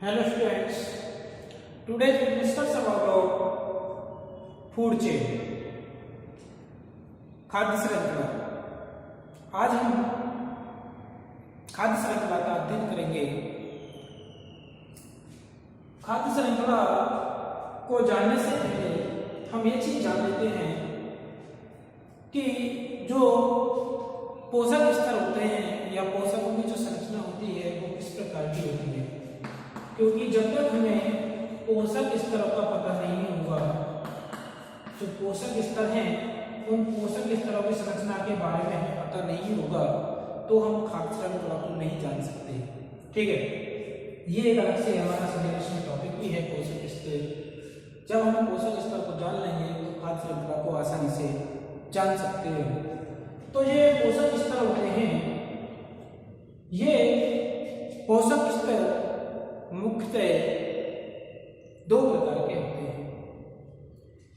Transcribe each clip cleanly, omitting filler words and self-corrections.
Hello students, today we will discuss about food chain, खाद्य श्रृंखला। आज हम खाद्य श्रृंखला का अध्ययन करेंगे। खाद्य श्रृंखला को जानने से पहले हम ये चीज जान लेते हैं कि जो पोषक स्तर होते हैं या पोषकों की जो संरचना होती है वो किस प्रकार की होती है, क्योंकि जब तक हमें पोषक स्तरों का पता नहीं होगा, जो पोषक स्तर हैं उन पोषक स्तरों की संरचना के बारे में हमें पता नहीं होगा तो हम खाद्य श्रृंखला को नहीं जान सकते। ठीक है, ये एक अलग से हमारा सिलेबस में टॉपिक भी है पोषक स्तर। जब हम पोषक स्तर को जान लेंगे तो खाद्य श्रृंखला को आसानी से जान सकते हैं। तो ये पोषक स्तर होते हैं, ये पोषक स्तर मुख्यतः दो प्रकार के होते हैं।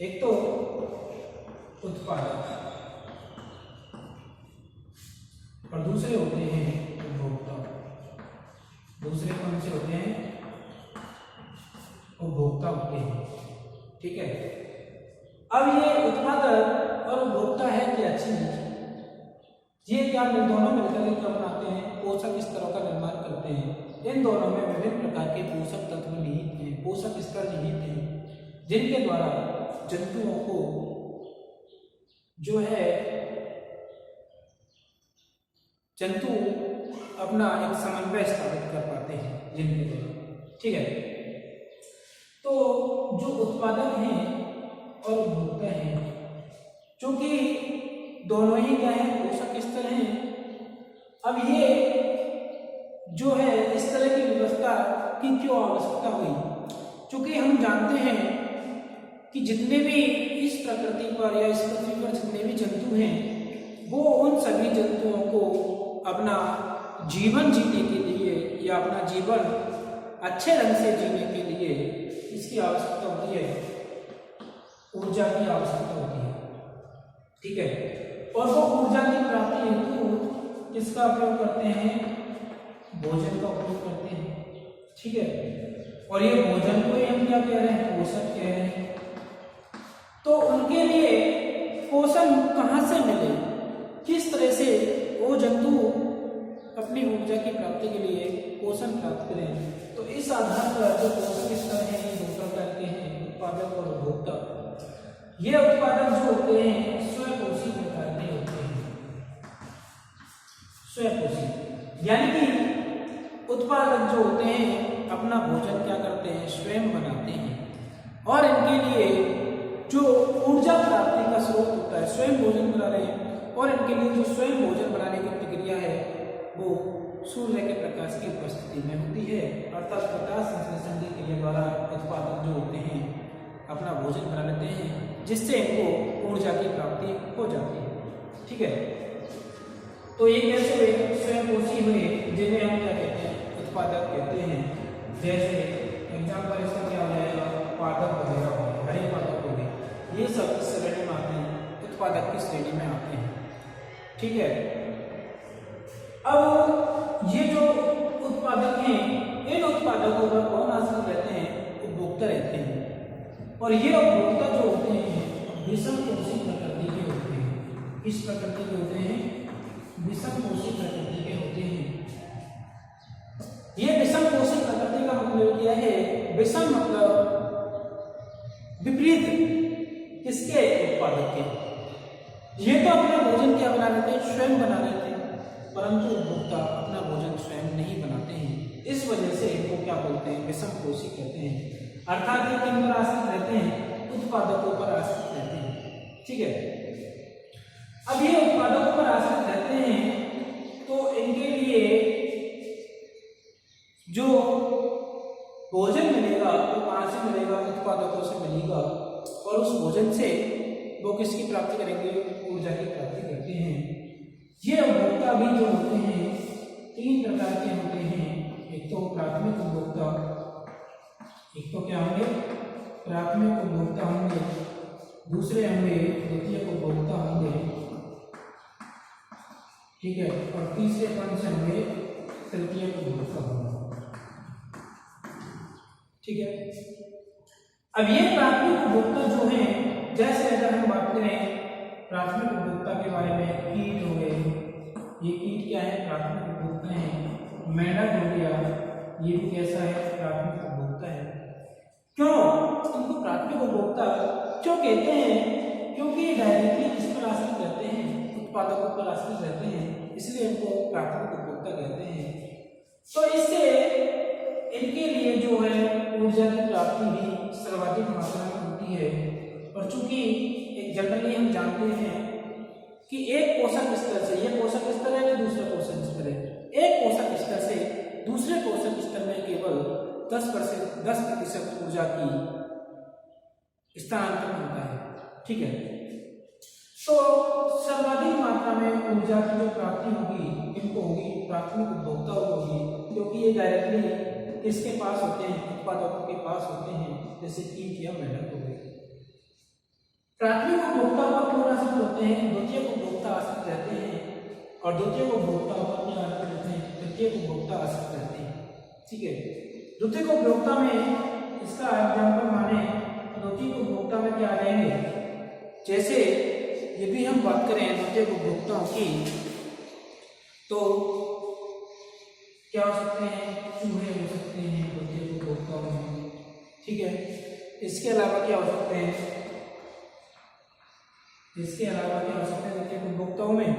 एक तो उत्पादक और दूसरे होते हैं उपभोक्ता। दूसरे कौन से होते हैं? उपभोक्ता होते हैं। ठीक है, अब ये उत्पादक और उपभोक्ता है क्या चीज? ये क्या दोनों मिलकर क्या बनाते हैं? पोषक स्तरों का निर्माण करते हैं। इन दोनों में विभिन्न प्रकार के पोषक तत्व निहित हैं, पोषक स्तर निहित हैं, जिनके द्वारा जंतुओं को जो है जंतु अपना एक समन्वय स्थापित कर पाते हैं जिनके द्वारा। ठीक है, तो जो उत्पादक हैं और उपभोक्ता हैं, चूंकि दोनों ही क्या है? पोषक स्तर हैं। अब ये जो है इस तरह की व्यवस्था की क्यों आवश्यकता हुई? चूंकि हम जानते हैं कि जितने भी इस प्रकृति पर या इस पृथ्वी पर जितने भी जंतु हैं वो उन सभी जंतुओं को अपना जीवन जीने के लिए या अपना जीवन अच्छे ढंग से जीने के लिए इसकी आवश्यकता होती है, ऊर्जा की आवश्यकता होती है। ठीक है, और वो ऊर्जा की प्राप्ति हेतु किसका उपयोग करते हैं? भोजन का उपयोग करते हैं। ठीक है, और ये भोजन को ही हम क्या कह रहे हैं? पोषण कह रहे हैं। तो उनके लिए पोषण कहाँ से मिले, किस तरह से वो जंतु अपनी ऊर्जा की प्राप्ति के लिए पोषण प्राप्त करें? तो इस आधार पर जो पोषक स्तर हैं ये दो प्रकार के हैं, उत्पादक और उपभोक्ता। ये उत्पादक जो होते हैं स्वयंपोषी प्रकार के होते हैं। स्वयंपोषी यानी कि उत्पादक जो होते हैं अपना भोजन क्या करते हैं? स्वयं बनाते हैं, और इनके लिए जो ऊर्जा प्राप्ति का स्रोत होता है, स्वयं भोजन बना रहे हैं, और इनके लिए जो स्वयं भोजन बनाने की प्रक्रिया है वो सूर्य के प्रकाश की उपस्थिति में होती है। अर्थात प्रकाश संश्लेषण की क्रिया द्वारा उत्पादक जो होते हैं अपना भोजन बना लेते हैं, जिससे इनको ऊर्जा की प्राप्ति हो जाती है। ठीक है, तो ये कैसे हुए? स्वयंपोषी हुए, जिन्हें हम क्या कहते हैं? उत्पादक कहते हैं। जैसे एग्जाम्पल इसका क्या हो जाएगा? पादप वगैरह हो गए, हरे पादप हो गए, ये सब इस श्रेणी में आते हैं, उत्पादक की श्रेणी में आते हैं। ठीक है, अब ये जो उत्पादक हैं इन उत्पादकों पर कौन आश्रित रहते हैं? उपभोक्ता रहते हैं। और ये उपभोक्ता जो होते हैं विषमपोषी प्रकृति के होते हैं। किस प्रकृति के होते हैं? विषमपोषी प्रकृति के होते हैं। ये विषमपोषी प्रकृति का मतलब क्या है? विषम मतलब विपरीत, किसके? उत्पादक के। ये तो अपना भोजन क्या बना लेते हैं? स्वयं बना लेते हैं, परंतु उपभोक्ता अपना भोजन स्वयं नहीं बनाते हैं। इस वजह से इनको क्या बोलते हैं? विषमपोषी कहते हैं। अर्थात ये किन पर आश्रित रहते हैं? उत्पादकों पर आश्रित रहते हैं। ठीक है, अब ये उत्पादकों पर आश्रित रहते हैं तो इनके लिए जो भोजन मिलेगा वो कहाँ से मिलेगा? उत्पादकों से मिलेगा, और उस भोजन से वो किसकी प्राप्ति करेंगे? ऊर्जा की प्राप्ति करते हैं। ये उपभोक्ता भी जो होते हैं तीन प्रकार के होते हैं। एक तो प्राथमिक उपभोक्ता, एक तो क्या होंगे? प्राथमिक उपभोक्ता होंगे, दूसरे होंगे द्वितीयक उपभोक्ता होंगे। ठीक है, और तीसरे कौन से होंगे? तृतीयक उपभोक्ता होंगे। ठीक है। अब ये प्राथमिक उपभोक्ता जो है, जैसे अगर हम बात करें प्राथमिक उपभोक्ता के बारे में, कीट हो गए, ये कीट क्या है, प्राथमिक उपभोक्ता है। मेंढक हो गया, ये भी कैसा है, प्राथमिक उपभोक्ता है। क्यों इनको प्राथमिक उपभोक्ता क्यों कहते हैं? क्योंकि ये डायरेक्टली किस पर आश्रित रहते हैं, उत्पादकों पर आश्रित रहते हैं, इसलिए इनको प्राथमिक उपभोक्ता कहते हैं। तो इससे इनके लिए जो है ऊर्जा की प्राप्ति भी सर्वाधिक मात्रा में होती है। और चूंकि एक जनरली हम जानते हैं कि एक पोषक स्तर से, ये पोषक स्तर है या दूसरा पोषक स्तर है, एक पोषक स्तर से दूसरे पोषक स्तर में केवल 10% ऊर्जा की स्थानांतरण होता है। ठीक है, तो सर्वाधिक मात्रा में ऊर्जा की जो प्राप्ति होगी इनको होगी प्राथमिक उपभोक्ता होगी, क्योंकि ये डायरेक्टली इसके पास होते हैं, उत्पादकों के पास होते हैं, जैसे कीट या मेंढक हो गए। प्राथमिक उपभोक्ता पर कौन आश्रित होते हैं? द्वितीयक उपभोक्ता आश्रित रहते हैं। और द्वितीयक उपभोक्ता पर क्या आश्रित रहते हैं? तृतीयक उपभोक्ता आश्रित रहते हैं। ठीक है, द्वितीयक उपभोक्ता में इसका एग्जाम्पल माने, द्वितीयक उपभोक्ता में क्या आ जाएंगे, जैसे यदि हम बात करें द्वितीयक उपभोक्ताओं की, तो क्या हो सकते हैं? चूहे हो सकते हैं द्वितीयक उपभोक्ताओं में। ठीक है, इसके अलावा क्या हो सकते हैं? इसके अलावा क्या हो सकते हैं द्वितीयक उपभोक्ताओं में?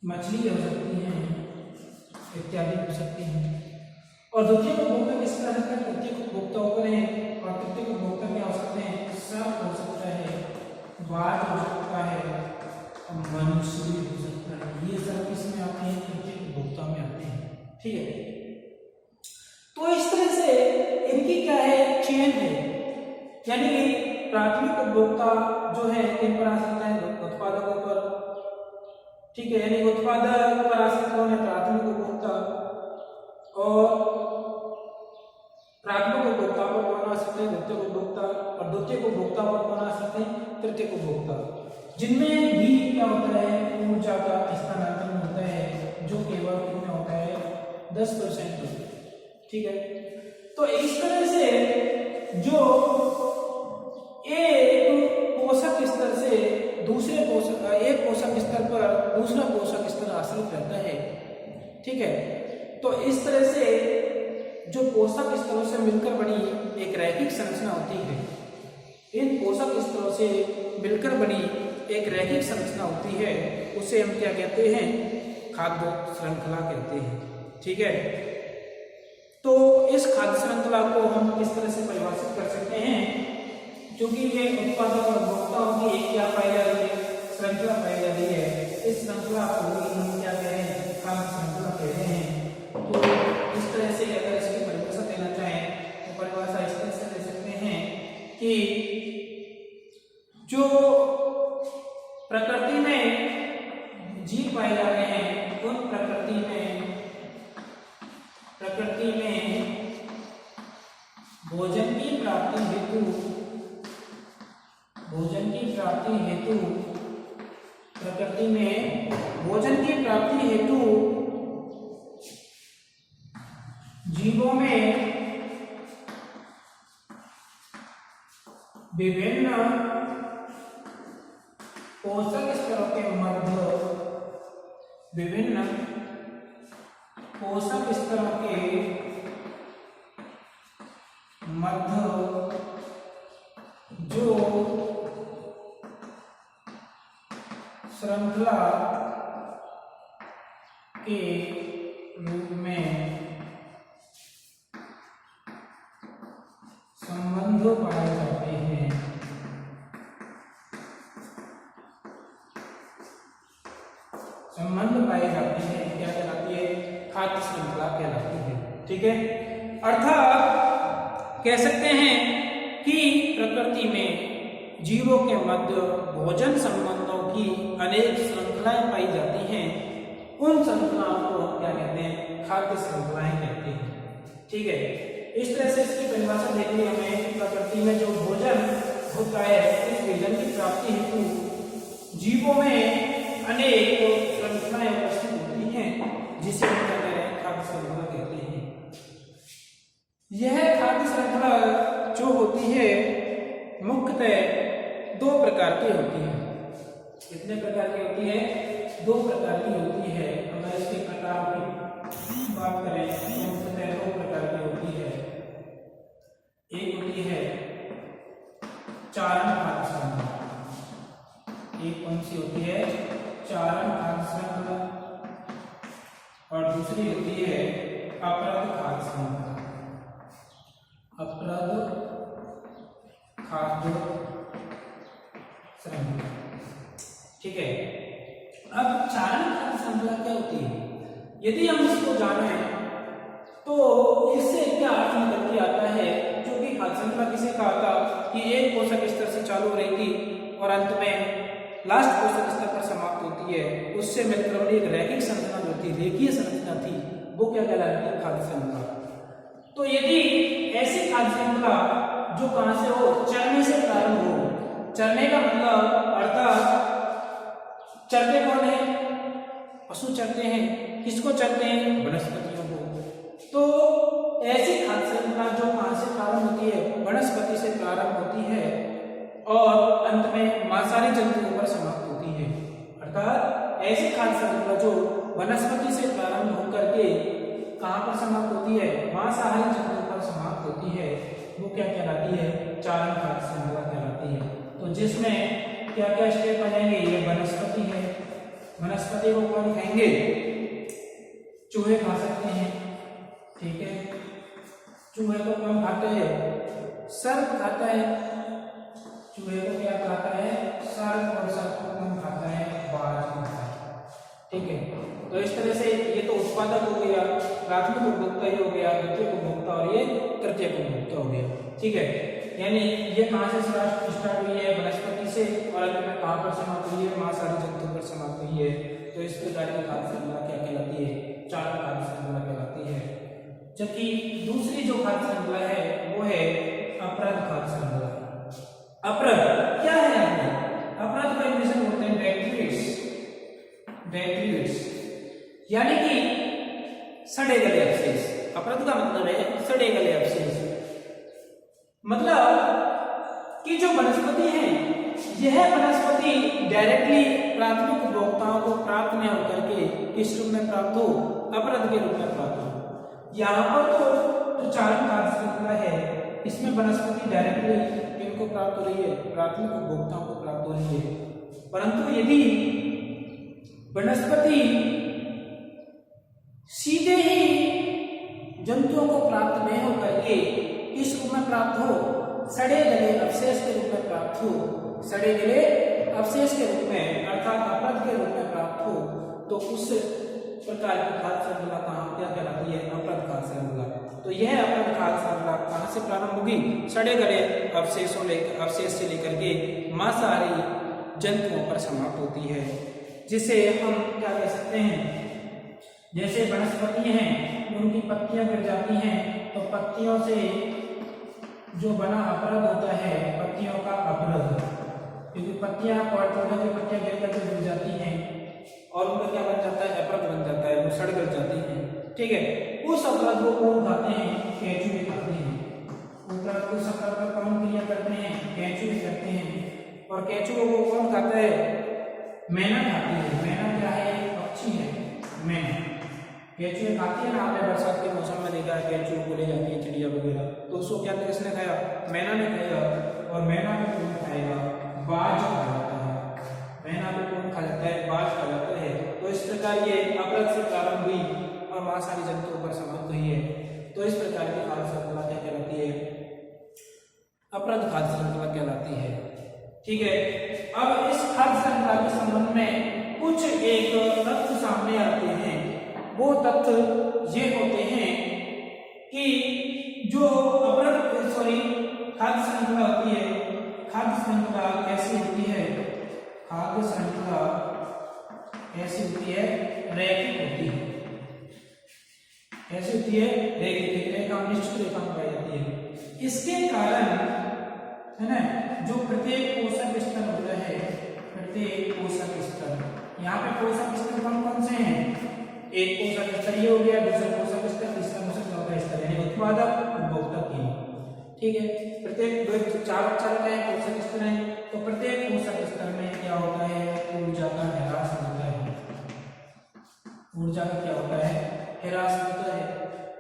मछली हो सकती हैं, इत्यादि हो सकती हैं। और द्वितीयक उपभोक्ता किस तरह से तृतीयक उपभोक्ताओं पर है, और तृतीयक उपभोक्ता क्या हो सकते हैं? सांप हो सकता है, बाघ हो सकता है, मनुष्य भी हो सकता है। ये सब किसमें आते हैं? तृतीयक उपभोक्ता में आते हैं। ठीक है, तो इस तरह से इनकी क्या है, चेन है, यानी कि प्राथमिक उपभोक्ता जो है किन पर आश्रित है? उत्पादकों पर। ठीक है, यानी उत्पादक पर आश्रित कौन है? प्राथमिक उपभोक्ता। और प्राथमिक उपभोक्ता पर कौन आश्रित है? द्वितीयक उपभोक्ता। और द्वितीयक उपभोक्ता पर कौन आश्रित है? तृतीयक उपभोक्ता। जिनमें भी क्या होता है? ऊर्जा का स्थानांतरण होता है, जो केवल कितना होता है? 10% होता है। ठीक है, तो इस तरह से जो एक पोषक स्तर से दूसरे पोषक, एक पोषक स्तर पर दूसरा पोषक स्तर आश्रित रहता है। ठीक है, तो इस तरह से जो पोषक स्तरों से मिलकर बनी एक रैखिक संरचना होती है, इन पोषक स्तरों से मिलकर बनी एक रैखिक संरचना होती है, उसे हम क्या कहते हैं? खाद्य श्रृंखला कहते हैं। ठीक है, तो इस खाद्य श्रृंखला को हम किस तरह से परिभाषित कर सकते हैं? क्योंकि ये उत्पादक और उपभोक्ताओं की एक क्या पाई जा रही है? श्रृंखला पाई जा रही है। इस श्रृंखला को हम क्या कह रहे हैं? खाद्य श्रृंखला कह रहे हैं। तो इस तरह से अगर इसकी परिभाषा देना चाहें तो परिभाषा इस तरह से दे सकते हैं कि जो प्रकृति में जीव पाए जा रहे हैं, उन प्रकृति में भोजन की प्राप्ति हेतु प्रकृति में भोजन की प्राप्ति हेतु जीवों में विभिन्न पोषक स्तरों के मध्य जो श्रृंखला के रूप में संबंध पाए जाते हैं। क्या कहलाती है? खाद्य श्रृंखला कहलाती है। ठीक है, अर्थात कह सकते हैं कि प्रकृति में जीवों के मध्य भोजन संबंधों की अनेक श्रृंखलाएं पाई जाती हैं। उन श्रृंखलाओं को हम क्या कहते हैं? खाद्य श्रृंखलाएं कहते हैं। ठीक है, इस तरह से इसकी परिभाषा देखनी हमें। प्रकृति में जो भोजन होता है, इस भोजन की प्राप्ति हेतु जीवों में अनेक श्रृंखलाएं उपस्थित होती हैं, जिसे हम क्या कह रहे हैं? खाद्य श्रृंखला कहते हैं। यह खाद्य श्रृंखला जो होती है मुख्यतः दो प्रकार की होती है। कितने प्रकार की होती है? दो प्रकार की होती है। अगर इसके प्रकार की बात करें तो मुख्यतः दो प्रकार की होती है। एक होती है चारण खाद्य श्रृंखला, एक कौन सी होती है? चारण खाद्य श्रृंखला, और दूसरी होती है अपरद खाद्य श्रृंखला। अपरद खाद्य श्रृंखला, ठीक है। अब चारण खाद्य श्रृंखला क्या होती है? यदि हम इसको जाने तो इससे क्या अर्थ निकल के आता है? जो कि खाद्य श्रृंखला किसे कहा था कि एक पोषक स्तर से चालू हो रही थी और अंत में लास्ट पोषक स्तर पर समाप्त होती है, उससे मिलकर एक रैखिक संरचना जो थी, रेखीय संरचना थी, वो क्या कहलाती है? खाद्य श्रृंखला। तो यदि ऐसी खाद्य श्रृंखला जो कहां से हो? चरने से प्रारंभ हो। चरने का मतलब अर्थात चरते कौन है? पशु चरते हैं। किसको चरते हैं? वनस्पतियों को। तो ऐसी खाद्य श्रृंखला जो कहां से प्रारंभ होती है? वनस्पति से प्रारंभ होती है और अंत में मांसाहारी जंतुओं पर समाप्त होती है। अर्थात ऐसी खाद्य श्रृंखला जो वनस्पति से प्रारंभ होकर के कहां पर समाप्त होती है? मांसाहारी जंतुओं पर समाप्त होती है, वो क्या कहलाती है? चारण खाद्य श्रृंखला कहलाती है। तो जिसमें क्या क्या स्टेप आ जाएंगे? ये वनस्पति है। वनस्पति को कौन खाएंगे? चूहे खा सकते हैं, ठीक है। चूहे को कौन खाता है? सर्प खाता है। चूहे को क्या खाता है? सर्प। और सर्प को कौन खाता है? बाज खाता है, ठीक है। तो इस तरह से ये तो उत्पादक हो गया, प्राथमिक उपभोक्ता ही हो गया, द्वितीयक उपभोक्ता और ये तृतीयक उपभोक्ता हो गया, ठीक है। यानी ये कहां से स्टार्ट हुई है? वनस्पति से, और अंत में कहां पर समाप्त हुई है? मांसाहारी जंतु पर समाप्त हुई है। तो इस प्रकार की खाद्य श्रृंखला क्या कहलाती है? चारण खाद्य श्रृंखला कहलाती है। जबकि दूसरी जो खाद्य श्रृंखला है वो है अपरद खाद्य श्रृंखला। अपरद क्या है? अपरद का इंग्लिश में बोलते हैं डेट्रिटिव्स। डेट्रिटिव्स यानी कि सड़े गले अवशेष। अपरद का मतलब है सड़े गले अवशेष। मतलब कि जो वनस्पति है, यह वनस्पति डायरेक्टली प्राथमिक उपभोक्ताओं को प्राप्त न होकर के किस रूप में प्राप्त हो? अपरद के रूप में प्राप्त हो। यहाँ पर तो जो चारण खाद्य श्रृंखला है, इसमें वनस्पति डायरेक्टली इनको प्राप्त हो रही है, प्राथमिक उपभोक्ताओं को प्राप्त हो रही है। परंतु यदि वनस्पति सीधे ही जंतुओं को प्राप्त नहीं होकर के इस रूप में प्राप्त हो? सड़े गले अवशेष के रूप में प्राप्त हो। सड़े गले अवशेष के रूप में अर्थात अपरद के रूप में प्राप्त हो, तो उस प्रकार की खाद्य श्रृंखला कहाँ क्या कहलाती है? अपरद खाद्य श्रृंखला। तो यह अपरद खाद्य श्रृंखला कहाँ से प्रारंभ होगी? सड़े गले अवशेष से लेकर के मांसाहारी जंतुओं पर समाप्त होती है, जिसे हम क्या कह सकते हैं? जैसे वनस्पति हैं, उनकी पत्तियां गिर जाती हैं, तो पत्तियों से जो बना अपरद होता है, पत्तियों का अपरद, क्योंकि पत्तियां पौधे की पत्तियां गिर जाती हैं और उनका क्या बन जाता है? अपरद बन जाता है, वो सड़ गल जाती हैं, ठीक है। उस अपरद को कौन खाते हैं? केंचुए खाते हैं। उस अपरद का कौन क्रिया करते हैं? केंचुए करते हैं। और केंचुओं को कौन खाता है? मैना खाती है। मैना क्या है? पक्षी है, मैना। केंचुए खाती है ना, आपने बरसात के मौसम में देखा है, केंचुओं को ले जाती है चिड़िया वगैरह, तो उसको क्या किसने खाया? मैना ने खाया। और मैना को कौन खाएगा? बाज खा जाता है। मैना को कौन खा जाता है? बाज खा जाता है। तो इस प्रकार ये अपरद से प्रारंभ हुई और मांसाहारी जंतुओं पर समाप्त हुई है। तो इस प्रकार की खाद्य श्रृंखला क्या कहलाती है? अपरद खाद्य श्रृंखला कहलाती है, ठीक है। अब इस खाद्य श्रृंखला के संबंध में कुछ एक तथ्य सामने आते हैं। वो तथ्य ये होते हैं कि जो खाद्य श्रृंखला होती है, खाद्य श्रृंखला कैसी होती है? खाद्य श्रृंखला कैसी होती है? रैखिक होती है। कैसी होती है? रैखिक। रेखा निश्चित रेखा में पाई जाती है। इसके कारण है ना, जो प्रत्येक पोषक स्तर होता है, प्रत्येक पोषक स्तर, यहाँ पे पोषक स्तर कौन कौन से हैं? एक पोषक स्तर ये हो गया, दूसरा पोषक स्तर, तीसरा पोषक स्तर यानी उत्पादक उपभोक्ता तीनों। ठीक है, प्रत्येक चार का है पोषक स्तर है, तो प्रत्येक पोषक स्तर में क्या होता है, ऊर्जा का ह्रास होता है। ऊर्जा का क्या होता है, ह्रास होता है।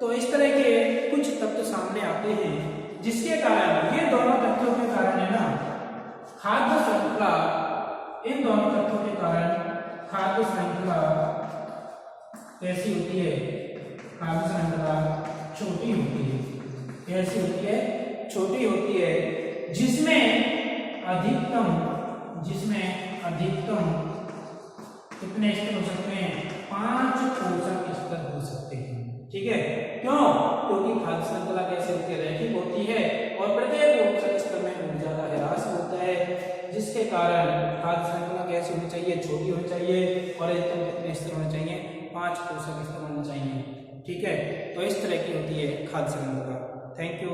तो इस तरह के कुछ तत्व सामने आते हैं जिसके कारण, ये दोनों तथ्यों के कारण है ना, खाद्य श्रृंखला, इन दोनों तत्वों के कारण खाद्य श्रृंखला कैसी होती है, खाद्य श्रृंखला छोटी होती है। कैसी होती है, छोटी होती है, जिसमें अधिकतम कितने स्तर हो सकते हैं, 5 पोषक स्तर हो सकते हैं। ठीक है, क्यों, क्योंकि खाद्य श्रृंखला कैसे होती है, रैखिक होती है और प्रत्येक पोषक स्तर में ऊर्जा का ह्रास होता है, जिसके कारण खाद्य श्रृंखला कैसी होनी चाहिए, छोटी होनी चाहिए और अधिकतम कितने स्तर होने चाहिए, 5 पोषक स्तर होने चाहिए। ठीक है, तो इस तरह की होती है खाद्य श्रृंखला। Thank you.